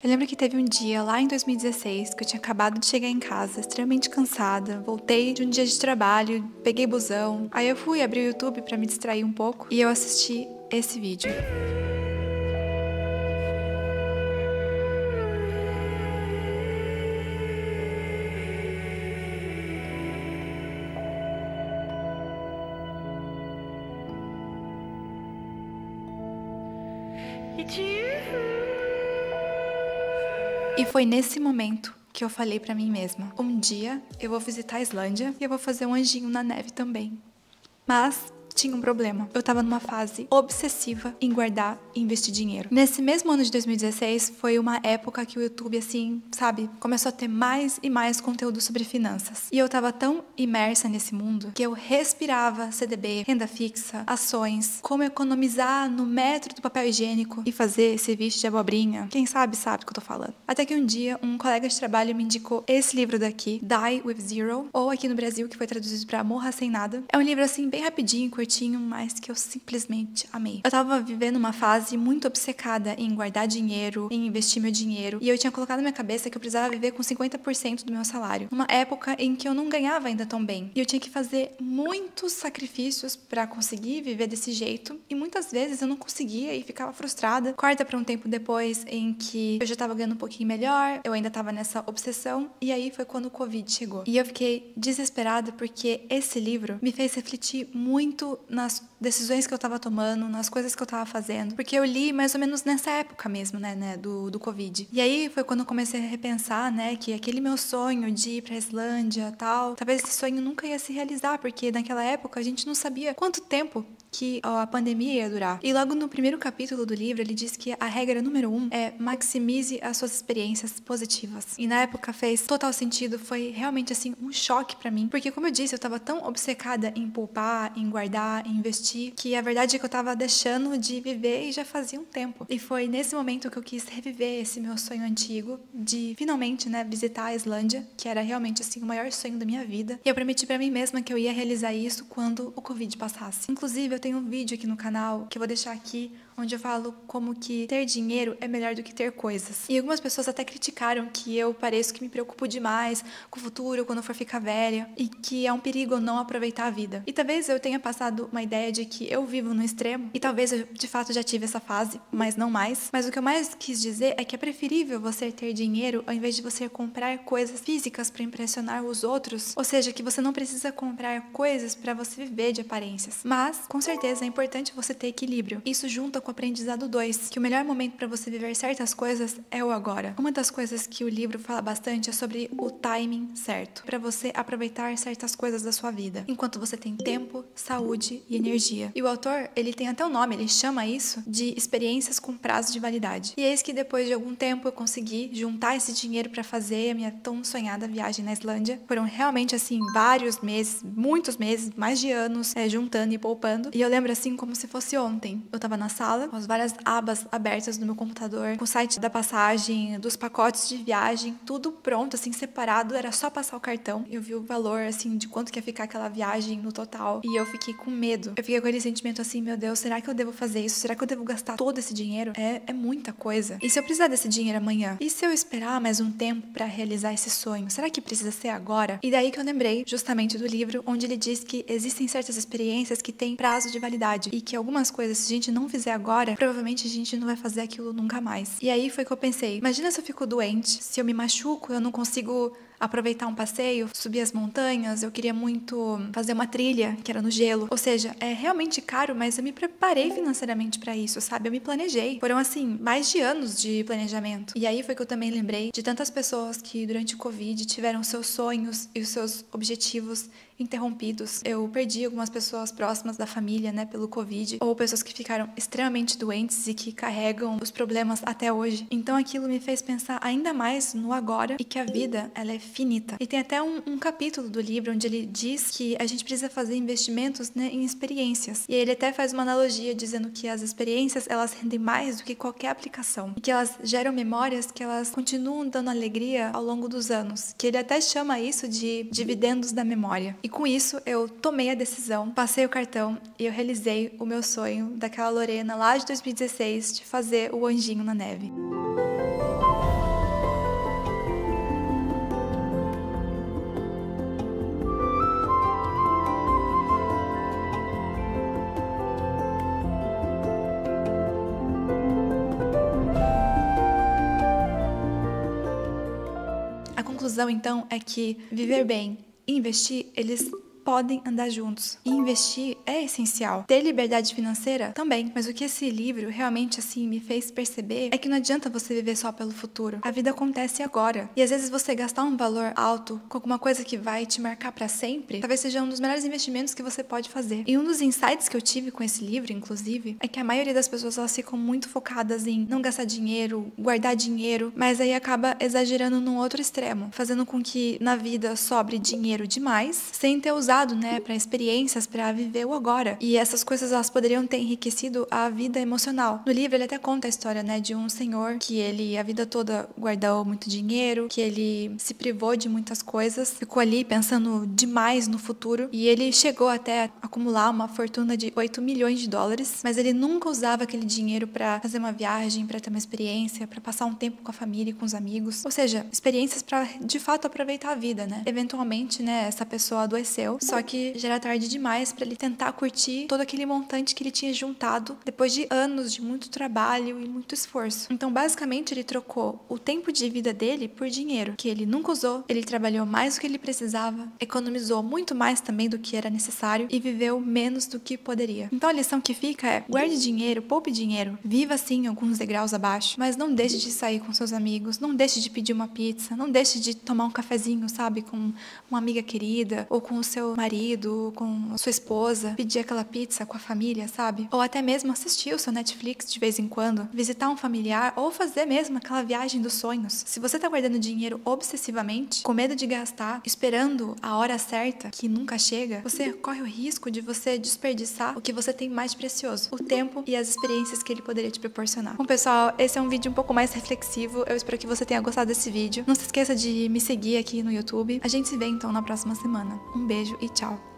Eu lembro que teve um dia, lá em 2016, que eu tinha acabado de chegar em casa, extremamente cansada. Voltei de um dia de trabalho, peguei busão. Aí eu fui abrir o YouTube pra me distrair um pouco e eu assisti esse vídeo. E foi nesse momento que eu falei pra mim mesma: um dia eu vou visitar a Islândia e eu vou fazer um anjinho na neve também. Mas tinha um problema. Eu tava numa fase obsessiva em guardar e investir dinheiro. Nesse mesmo ano de 2016, foi uma época que o YouTube, assim, sabe, começou a ter mais e mais conteúdo sobre finanças. E eu tava tão imersa nesse mundo que eu respirava CDB, renda fixa, ações, como economizar no metro do papel higiênico e fazer esse vídeo de abobrinha. Quem sabe do que eu tô falando. Até que um dia, um colega de trabalho me indicou esse livro daqui, Die with Zero, ou aqui no Brasil, que foi traduzido pra Morra Sem Nada. É um livro, assim, bem rapidinho, curtinho, mas que eu simplesmente amei. Eu tava vivendo uma fase muito obcecada em guardar dinheiro, em investir meu dinheiro, e eu tinha colocado na minha cabeça que eu precisava viver com 50% do meu salário. Numa época em que eu não ganhava ainda tão bem. E eu tinha que fazer muitos sacrifícios pra conseguir viver desse jeito, e muitas vezes eu não conseguia e ficava frustrada. Corta pra um tempo depois em que eu já tava ganhando um pouquinho melhor, eu ainda tava nessa obsessão, e aí foi quando o Covid chegou. E eu fiquei desesperada porque esse livro me fez refletir muito nas decisões que eu tava tomando, nas coisas que eu tava fazendo, porque eu li mais ou menos nessa época mesmo, né, do Covid. E aí foi quando eu comecei a repensar, né, que aquele meu sonho de ir pra Islândia, tal, talvez esse sonho nunca ia se realizar, porque naquela época a gente não sabia quanto tempo que a pandemia ia durar. E logo no primeiro capítulo do livro, ele diz que a regra número 1 é maximize as suas experiências positivas. E na época fez total sentido, foi realmente assim um choque pra mim, porque como eu disse, eu tava tão obcecada em poupar, em guardar, em investir, que a verdade é que eu tava deixando de viver e já fazia um tempo. E foi nesse momento que eu quis reviver esse meu sonho antigo de finalmente, né, visitar a Islândia, que era realmente assim o maior sonho da minha vida. E eu prometi pra mim mesma que eu ia realizar isso quando o Covid passasse. Inclusive, eu tenho um vídeo aqui no canal que eu vou deixar aqui, onde eu falo como que ter dinheiro é melhor do que ter coisas. E algumas pessoas até criticaram que eu pareço que me preocupo demais com o futuro, quando eu for ficar velha, e que é um perigo eu não aproveitar a vida. E talvez eu tenha passado uma ideia de que eu vivo no extremo, e talvez eu de fato já tive essa fase, mas não mais. Mas o que eu mais quis dizer é que é preferível você ter dinheiro ao invés de você comprar coisas físicas para impressionar os outros. Ou seja, que você não precisa comprar coisas para você viver de aparências. Mas, com certeza, é importante você ter equilíbrio. Isso junta com o aprendizado 2, que o melhor momento para você viver certas coisas é o agora. Uma das coisas que o livro fala bastante é sobre o timing certo, para você aproveitar certas coisas da sua vida, enquanto você tem tempo, saúde e energia. E o autor, ele tem até um nome, ele chama isso de experiências com prazo de validade. E eis que depois de algum tempo eu consegui juntar esse dinheiro para fazer a minha tão sonhada viagem na Islândia. Foram realmente assim vários meses, muitos meses, mais de anos, juntando e poupando. E eu lembro assim como se fosse ontem. Eu tava na sala, com as várias abas abertas no meu computador, com o site da passagem, dos pacotes de viagem, tudo pronto, assim, separado, era só passar o cartão. Eu vi o valor, assim, de quanto que ia ficar aquela viagem no total, e eu fiquei com medo. Eu fiquei com aquele sentimento assim, meu Deus, será que eu devo fazer isso? Será que eu devo gastar todo esse dinheiro? É muita coisa. E se eu precisar desse dinheiro amanhã? E se eu esperar mais um tempo pra realizar esse sonho? Será que precisa ser agora? E daí que eu lembrei, justamente, do livro, onde ele diz que existem certas experiências que têm prazo de validade, e que algumas coisas, se a gente não fizer agora, provavelmente a gente não vai fazer aquilo nunca mais. E aí foi que eu pensei, imagina se eu fico doente, se eu me machuco, eu não consigo aproveitar um passeio, subir as montanhas, eu queria muito fazer uma trilha, que era no gelo. Ou seja, é realmente caro, mas eu me preparei financeiramente pra isso, sabe? Eu me planejei. Foram, assim, mais de anos de planejamento. E aí foi que eu também lembrei de tantas pessoas que durante o Covid tiveram seus sonhos e os seus objetivos interrompidos. Eu perdi algumas pessoas próximas da família, né, pelo Covid, ou pessoas que ficaram extremamente doentes e que carregam os problemas até hoje. Então aquilo me fez pensar ainda mais no agora e que a vida, ela é finita. E tem até um capítulo do livro onde ele diz que a gente precisa fazer investimentos, né, em experiências. E ele até faz uma analogia dizendo que as experiências, elas rendem mais do que qualquer aplicação. E que elas geram memórias que elas continuam dando alegria ao longo dos anos. Que ele até chama isso de dividendos da memória. E com isso, eu tomei a decisão, passei o cartão e eu realizei o meu sonho daquela Lorena lá de 2016 de fazer o anjinho na neve. conclusão, então, é que viver bem e investir, eles podem andar juntos. E investir é essencial. Ter liberdade financeira também. Mas o que esse livro realmente, assim, me fez perceber é que não adianta você viver só pelo futuro. A vida acontece agora. E às vezes você gastar um valor alto com alguma coisa que vai te marcar pra sempre, talvez seja um dos melhores investimentos que você pode fazer. E um dos insights que eu tive com esse livro, inclusive, é que a maioria das pessoas, elas ficam muito focadas em não gastar dinheiro, guardar dinheiro, mas aí acaba exagerando num outro extremo, fazendo com que na vida sobre dinheiro demais, sem ter usado, né, para experiências, para viver o agora. E essas coisas, elas poderiam ter enriquecido a vida emocional. No livro ele até conta a história, né, de um senhor que ele a vida toda guardou muito dinheiro, que ele se privou de muitas coisas, ficou ali pensando demais no futuro e ele chegou até a acumular uma fortuna de 8 milhões de dólares, mas ele nunca usava aquele dinheiro para fazer uma viagem, para ter uma experiência, para passar um tempo com a família e com os amigos, ou seja, experiências para de fato aproveitar a vida, né? Eventualmente, né, essa pessoa adoeceu, só que já era tarde demais para ele tentar curtir todo aquele montante que ele tinha juntado depois de anos de muito trabalho e muito esforço. Então, basicamente, ele trocou o tempo de vida dele por dinheiro, que ele nunca usou, ele trabalhou mais do que ele precisava, economizou muito mais também do que era necessário e viveu menos do que poderia. Então, a lição que fica é: guarde dinheiro, poupe dinheiro, viva sim alguns degraus abaixo, mas não deixe de sair com seus amigos, não deixe de pedir uma pizza, não deixe de tomar um cafezinho, sabe, com uma amiga querida ou com o seu marido, com a sua esposa, pedir aquela pizza com a família, sabe? Ou até mesmo assistir o seu Netflix de vez em quando, visitar um familiar ou fazer mesmo aquela viagem dos sonhos. Se você tá guardando dinheiro obsessivamente, com medo de gastar, esperando a hora certa, que nunca chega, você corre o risco de você desperdiçar o que você tem mais precioso, o tempo e as experiências que ele poderia te proporcionar. Bom, pessoal, esse é um vídeo um pouco mais reflexivo. Eu espero que você tenha gostado desse vídeo. Não se esqueça de me seguir aqui no YouTube. A gente se vê então na próxima semana. Um beijo e tchau!